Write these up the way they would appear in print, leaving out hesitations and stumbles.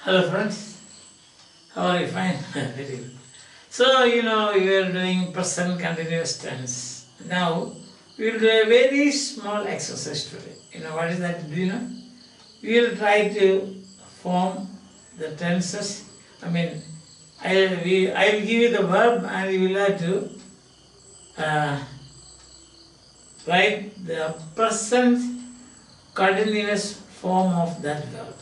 Hello friends, how are you? Fine? Very good. So, you are doing present continuous tense. Now, we will do a very small exercise today. What is that? Do you know? We will try to form the tenses. I will give you the verb and you will have to write the present continuous form of that verb.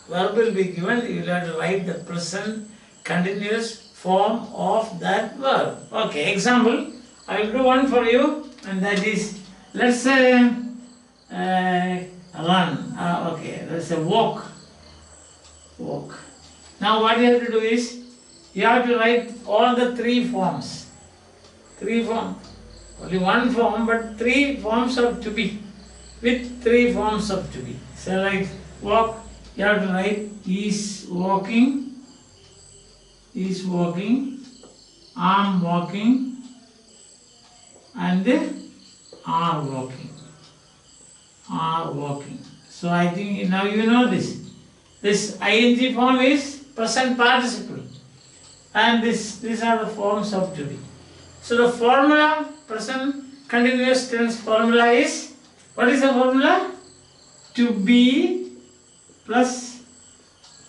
Verb will be given, you will have to write the present continuous form of that verb. Okay, example, I will do one for you, and that is, let's say, run. Okay, let's say walk. Walk. Now what you have to do is, you have to write all the three forms. Three forms. Only one form, but three forms of to be. With three forms of to be. So like walk, you have to write is walking, I'm walking, and are walking. So I think now you know this. This ing form is present participle, and these are the forms of to be. So the formula, present continuous tense formula is, what is the formula? To be plus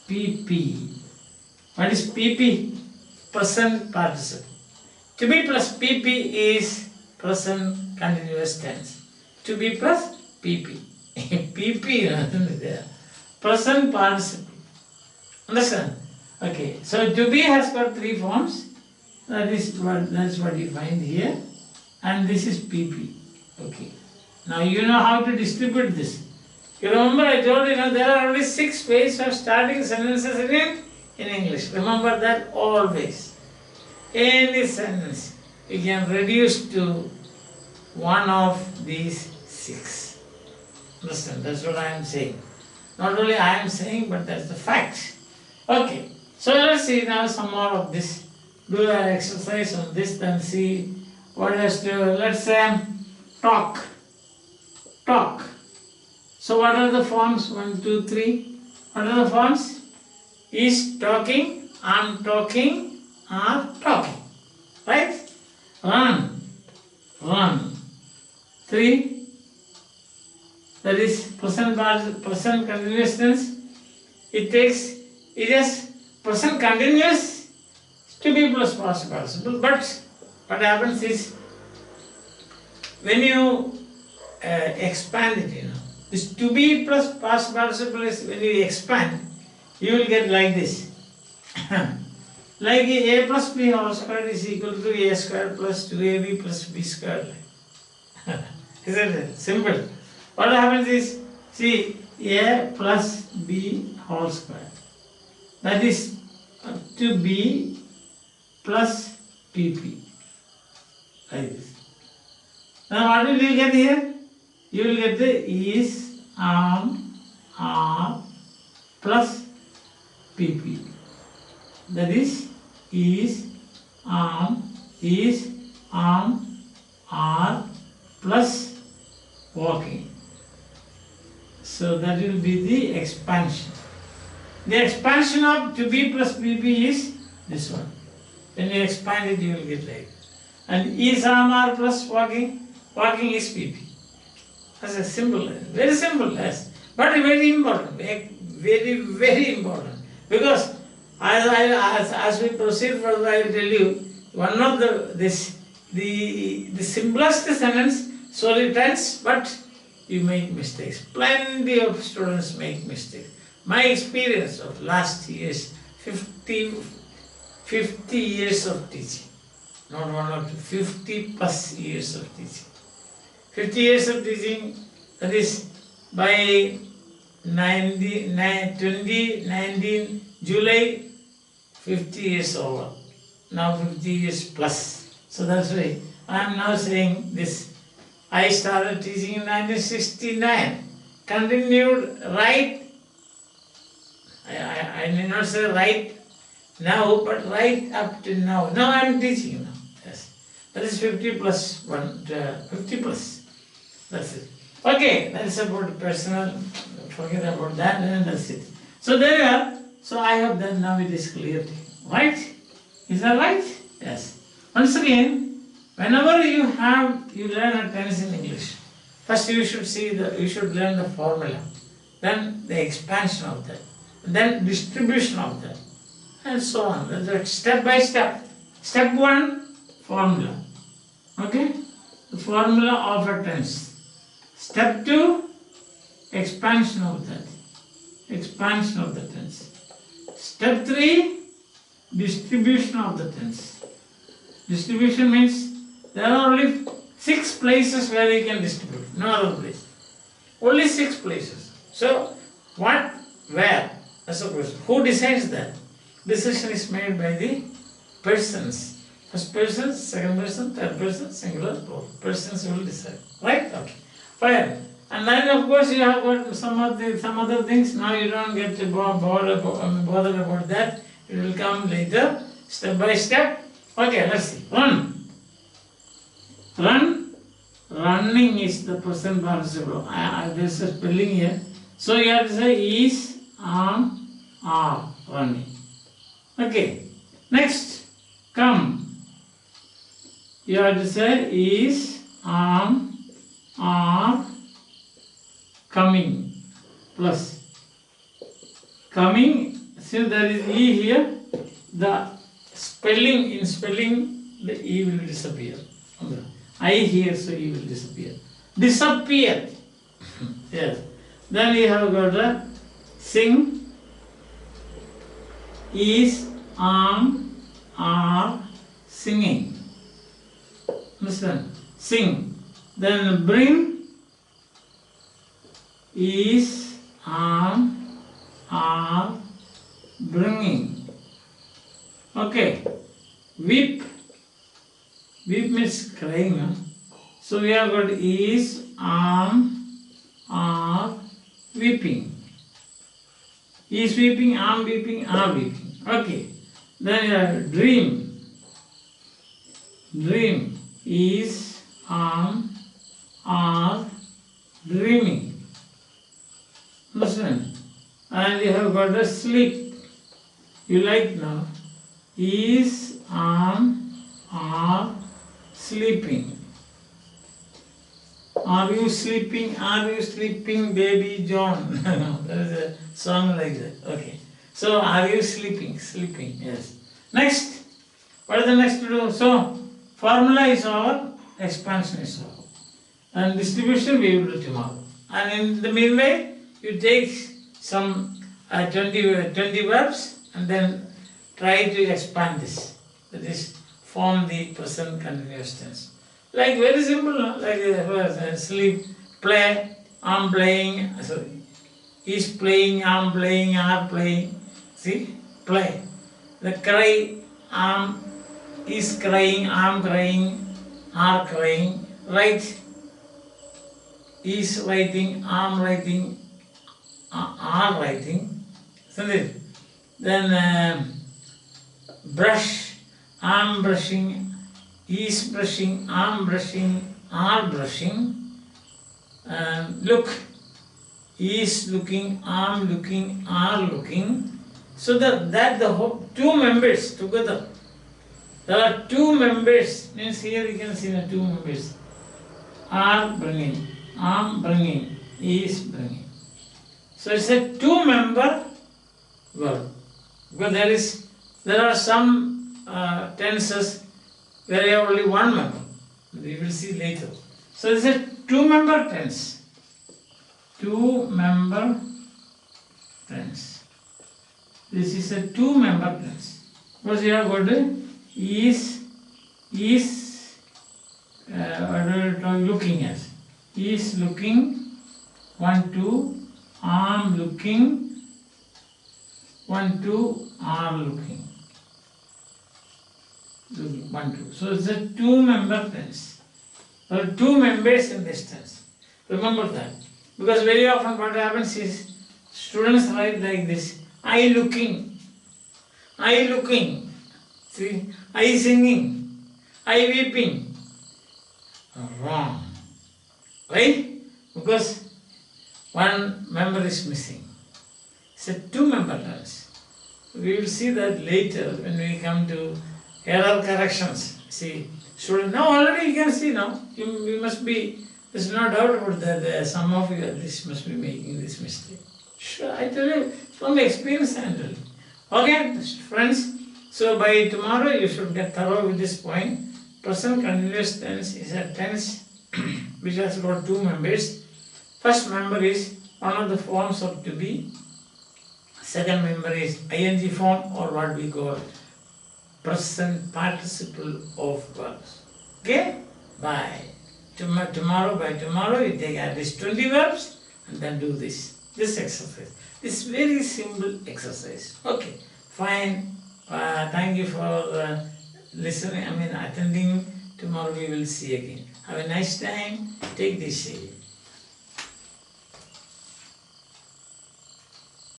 PP. What is PP? Present participle. To be plus PP is present continuous tense. To be plus PP. PP, present participle. Understand? Okay. So to be has got three forms. That's what you find here. And this is PP. Okay. Now you know how to distribute this. You remember I told you, there are only 6 ways of starting sentences in English. Remember that always. Any sentence you can reduce to one of these 6. Understand? That's what I am saying. Not only I am saying, but that's the fact. Okay. So let's see now some more of this. Do an exercise on this, then see what has to. Let's say talk. Talk. So what are the forms? 1, 2, 3. What are the forms? Is talking, I'm talking, are talking. Right? Run. 3. That is present continuous tense. It is present continuous to be plus past participle. But what happens is, when you expand it, this to be plus past participle is, when you expand, you will get like this. Like a plus b whole squared is equal to a squared plus 2ab plus b squared. Isn't it? Simple. What happens is, see, a plus b whole squared. That is to b plus pp. Like this. Now what will you get here? You will get the is, are plus pp. That is are plus walking. So that will be the expansion. The expansion of to be plus pp is this one. When you expand it, you will get like. And is, are plus walking is pp. That's a simple, very simple, yes, but very important, very, very important. Because as we proceed further, I will tell you one of the simplest sentence, solely tense, but you make mistakes. Plenty of students make mistakes. My experience of last years, 50 years of teaching, not 1 or 2, 50 plus years of teaching. 50 years of teaching, that is by 2019 July, 50 years over. Now 50 years plus. So that's why I am now saying this. I started teaching in 1969. Continued right, I may not say right now, but right up to now. Now I am teaching now. Yes. That is 50 plus 1, 50 plus. That's it. Okay, that is about personal. Forget about that, and that's it. So there you are. So I have done, now it is clear to you. Right? Is that right? Yes. Once again, whenever you learn a tense in English, first you should learn the formula, then the expansion of that, then distribution of that, and so on. That's step by step. Step 1, formula. Okay? The formula of a tense. Step 2, expansion of that. Expansion of the tense. Step 3, distribution of the tense. Distribution means there are only 6 places where you can distribute, no other place. Only 6 places. So, what, where? That's the question. Who decides that? Decision is made by the persons. First person, second person, third person, singular, plural. Persons will decide. Right? Okay. Fine. And then of course you have got some other things. Now you don't get to bother about that. It will come later, step by step. Okay, let's see. Run. Run. Running is the present participle. There's a spelling here. So you have to say is, are, running. Okay. Next. Come. You have to say is, are, coming. Plus. Coming. Since there is E here, the spelling, the E will disappear. I here, so E will disappear. Disappear. Yes. Then you have got the sing, is, are, singing. Understand? Sing. Then bring, is, are, bringing. Okay. Weep. Weep means crying. Huh? So we have got is, are, weeping. Is weeping, weeping, are weeping. Okay. Then you have dream. Dream is, are, dreaming. Understand? And you have got the sleep. You like now. Is, are, sleeping. Are you sleeping? Are you sleeping, baby John? There is a song like that. Okay. So, are you sleeping? Sleeping, yes. Next. What is the next to do? So, formula is over, expansion is over. And distribution we will do tomorrow. And in the meanwhile, you take some 20 verbs and then try to expand this. That is, form the present continuous tense. Like very simple, no? Like sleep, play, I'm playing, sorry, is playing, I'm playing, are playing. See, play. The cry, is crying, I'm crying, are crying. Write, is writing, I'm writing, are writing. Isn't it? Then brush, I'm brushing, is brushing, I'm brushing, are brushing. Look, is looking, I'm looking, are looking. So that the whole, 2 members together. There are 2 members, means here you can see the 2 members. Are bringing, I'm bringing, is bringing. So it's a 2-member verb. Because there are some tenses where you have only 1 member. We will see later. So it's a 2-member tense. 2-member tense. This is a 2-member tense. Because you have got is looking at. Is looking, 1, 2, I'm looking, 1, 2, are looking. 1, 2. So it's a 2-member tense. There are 2 members in this tense. Remember that. Because very often what happens is students write like this. I looking. See, I singing. I weeping. Wrong. Right? Because 1 member is missing. It's a 2-member tense. We will see that later when we come to error corrections. See, student, now already you can see now, you must be, there's no doubt about that, some of you this must be making this mistake. Sure, I tell you, from experience I am telling. Okay, friends, so by tomorrow you should get thorough with this point. Present continuous tense is a tense which has got two members. First member is one of the forms of to be. Second member is ing form, or what we call present participle of verbs. Okay? By tomorrow you take at least 20 verbs and then do this exercise. This very simple exercise. Okay, fine. Thank you for attending. Tomorrow we will see again. Have a nice time. Take this series.